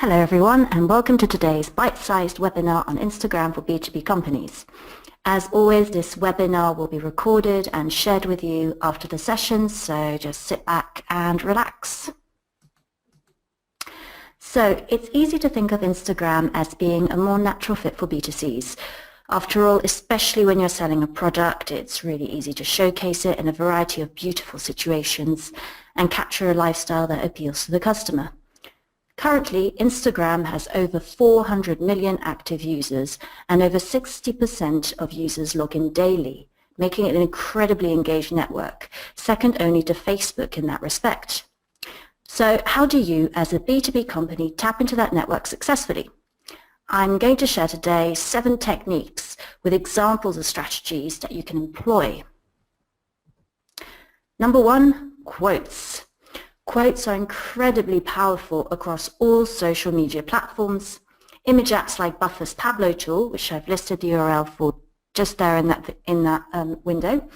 Hello everyone, and welcome to today's bite-sized webinar on Instagram for B2B companies. As always, this webinar will be recorded and shared with you after the session, so just sit back and relax. So it's easy to think of Instagram as being a more natural fit for B2Cs. After all, especially when you're selling a product, it's really easy to showcase it in a variety of beautiful situations and capture a lifestyle that appeals to the customer. Currently, Instagram has over 400 million active users and over 60% of users log in daily, making it an incredibly engaged network, second only to Facebook in that respect. So how do you, as a B2B company, tap into that network successfully? I'm going to share today 7 techniques with examples of strategies that you can employ. Number 1, quotes. Quotes are incredibly powerful across all social media platforms. Image apps like Buffer's Passle tool, which I've listed the URL for just there in that window,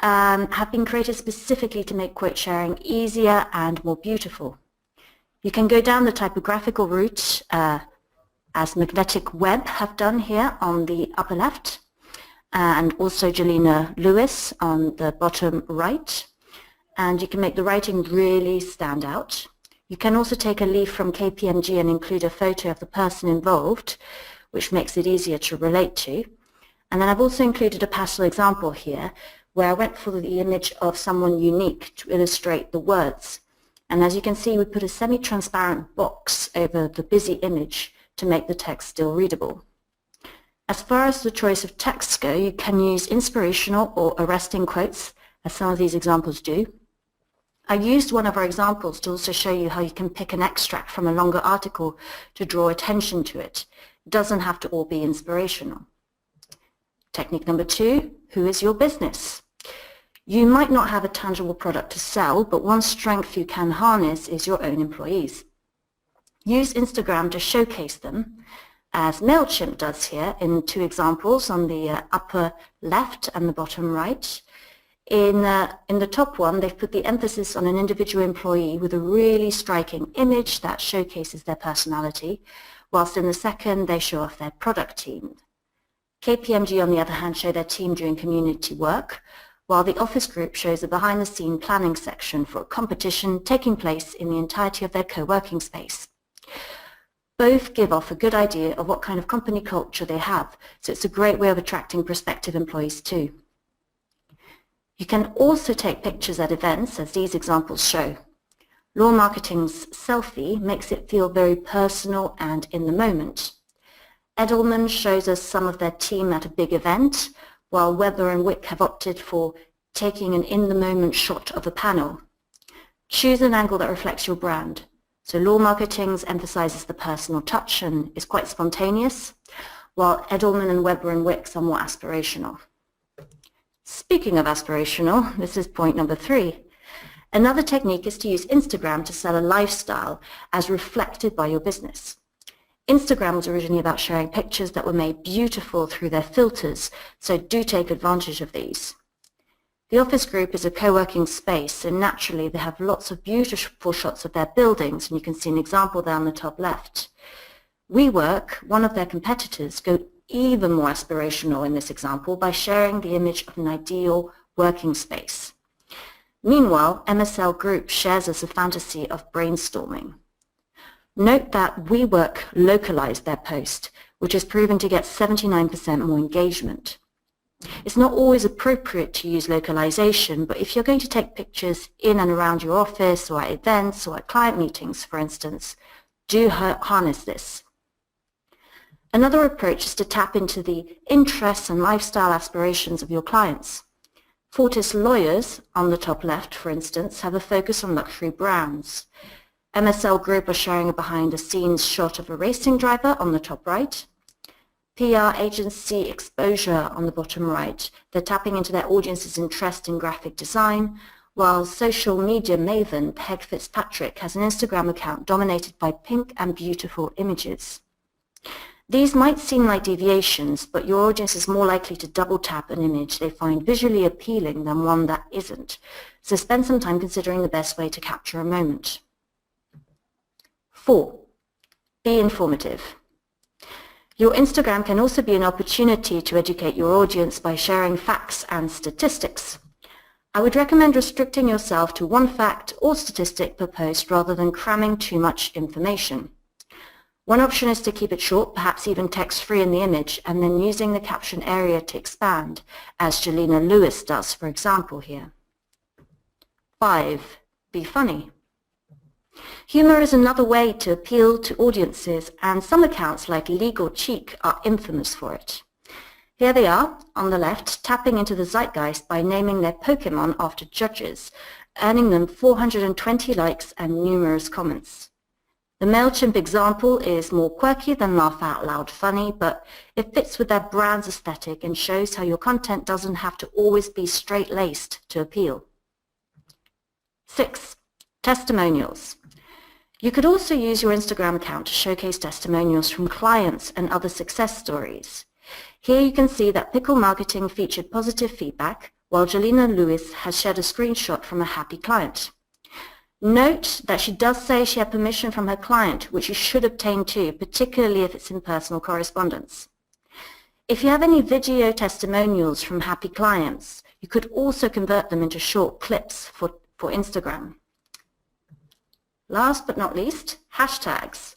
have been created specifically to make quote sharing easier and more beautiful. You can go down the typographical route as Magnetic Web have done here on the upper left, and also Jelena Lewis on the bottom right. And you can make the writing really stand out. You can also take a leaf from KPMG and include a photo of the person involved, which makes it easier to relate to. And then I've also included a Passle example here, where I went for the image of someone unique to illustrate the words. And as you can see, we put a semi-transparent box over the busy image to make the text still readable. As far as the choice of texts go, you can use inspirational or arresting quotes, as some of these examples do. I used one of our examples to also show you how you can pick an extract from a longer article to draw attention to it. It doesn't have to all be inspirational. Technique number 2, who is your business? You might not have a tangible product to sell, but one strength you can harness is your own employees. Use Instagram to showcase them, as MailChimp does here in 2 examples on the upper left and the bottom right. In the top one, they've put the emphasis on an individual employee with a really striking image that showcases their personality, whilst in the second, they show off their product team. KPMG, on the other hand, show their team doing community work, while the office group shows a behind-the-scene planning section for a competition taking place in the entirety of their co-working space. Both give off a good idea of what kind of company culture they have, so it's a great way of attracting prospective employees too. You can also take pictures at events, as these examples show. Law Marketing's selfie makes it feel very personal and in the moment. Edelman shows us some of their team at a big event, while Weber and Wick have opted for taking an in-the-moment shot of a panel. Choose an angle that reflects your brand. So Law Marketing's emphasizes the personal touch and is quite spontaneous, while Edelman and Weber and Wick's are more aspirational. Speaking of aspirational, this is point number 3. Another technique is to use Instagram to sell a lifestyle as reflected by your business. Instagram was originally about sharing pictures that were made beautiful through their filters, so do take advantage of these. The office group is a co-working space, and naturally they have lots of beautiful shots of their buildings, and you can see an example there on the top left. WeWork, one of their competitors, go even more aspirational in this example by sharing the image of an ideal working space. Meanwhile, MSL Group shares us a fantasy of brainstorming. Note that WeWork localized their post, which has proven to get 79% more engagement. It's not always appropriate to use localization, but if you're going to take pictures in and around your office or at events or at client meetings, for instance, do harness this. Another approach is to tap into the interests and lifestyle aspirations of your clients. Fortis Lawyers, on the top left, for instance, have a focus on luxury brands. MSL Group are sharing a behind-the-scenes shot of a racing driver on the top right. PR agency Exposure on the bottom right. They're tapping into their audience's interest in graphic design, while social media maven Peg Fitzpatrick has an Instagram account dominated by pink and beautiful images. These might seem like deviations, but your audience is more likely to double tap an image they find visually appealing than one that isn't. So spend some time considering the best way to capture a moment. 4. Be informative. Your Instagram can also be an opportunity to educate your audience by sharing facts and statistics. I would recommend restricting yourself to one fact or statistic per post rather than cramming too much information. One option is to keep it short, perhaps even text-free in the image, and then using the caption area to expand, as Jelena Lewis does, for example, here. 5. Be funny. Humor is another way to appeal to audiences, and some accounts like Legal Cheek are infamous for it. Here they are, on the left, tapping into the zeitgeist by naming their Pokemon after judges, earning them 420 likes and numerous comments. The MailChimp example is more quirky than laugh out loud funny, but it fits with their brand's aesthetic and shows how your content doesn't have to always be straight-laced to appeal. 6. Testimonials. You could also use your Instagram account to showcase testimonials from clients and other success stories. Here you can see that Pickle Marketing featured positive feedback, while Jelena Lewis has shared a screenshot from a happy client. Note that she does say she had permission from her client, which you should obtain too, particularly if it's in personal correspondence. If you have any video testimonials from happy clients, you could also convert them into short clips for Instagram. Last but not least, hashtags.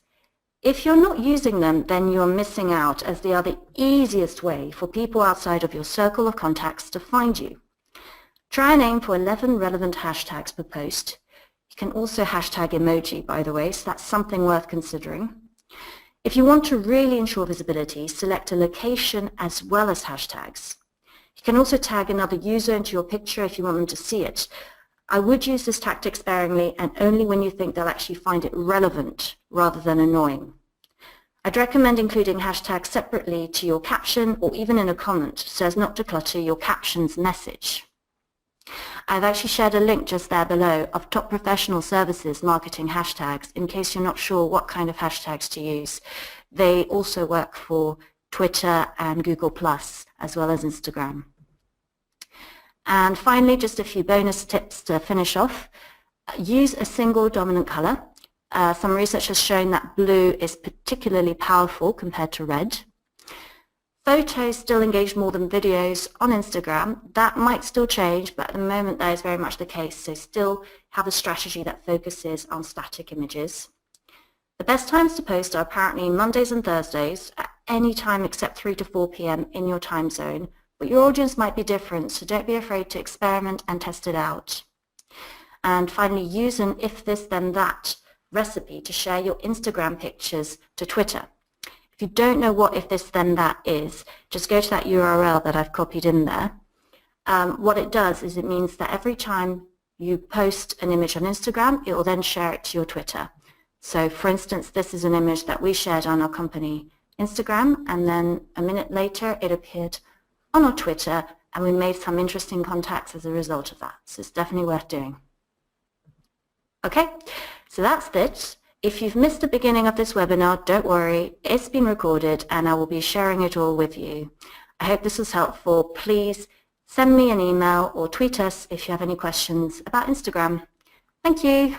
If you're not using them, then you're missing out, as they are the easiest way for people outside of your circle of contacts to find you. Try and aim for 11 relevant hashtags per post. You can also hashtag emoji, by the way, so that's something worth considering. If you want to really ensure visibility, select a location as well as hashtags. You can also tag another user into your picture if you want them to see it. I would use this tactic sparingly and only when you think they'll actually find it relevant rather than annoying. I'd recommend including hashtags separately to your caption or even in a comment so as not to clutter your caption's message. I've actually shared a link just there below of top professional services marketing hashtags in case you're not sure what kind of hashtags to use. They also work for Twitter and Google+, as well as Instagram. And finally, just a few bonus tips to finish off. Use a single dominant color. Some research has shown that blue is particularly powerful compared to red. Photos still engage more than videos on Instagram. That might still change, but at the moment that is very much the case, so still have a strategy that focuses on static images. The best times to post are apparently Mondays and Thursdays at any time except 3 to 4 p.m. in your time zone, but your audience might be different, so don't be afraid to experiment and test it out. And finally, use an if this then that recipe to share your Instagram pictures to Twitter. If you don't know what if this then that is, just go to that URL that I've copied in there. What it does is it means that every time you post an image on Instagram, it will then share it to your Twitter. So for instance, this is an image that we shared on our company Instagram, and then a minute later it appeared on our Twitter, and we made some interesting contacts as a result of that. So it's definitely worth doing. Okay, so that's it. If you've missed the beginning of this webinar, don't worry, it's been recorded and I will be sharing it all with you. I hope this was helpful. Please send me an email or tweet us if you have any questions about Instagram. Thank you.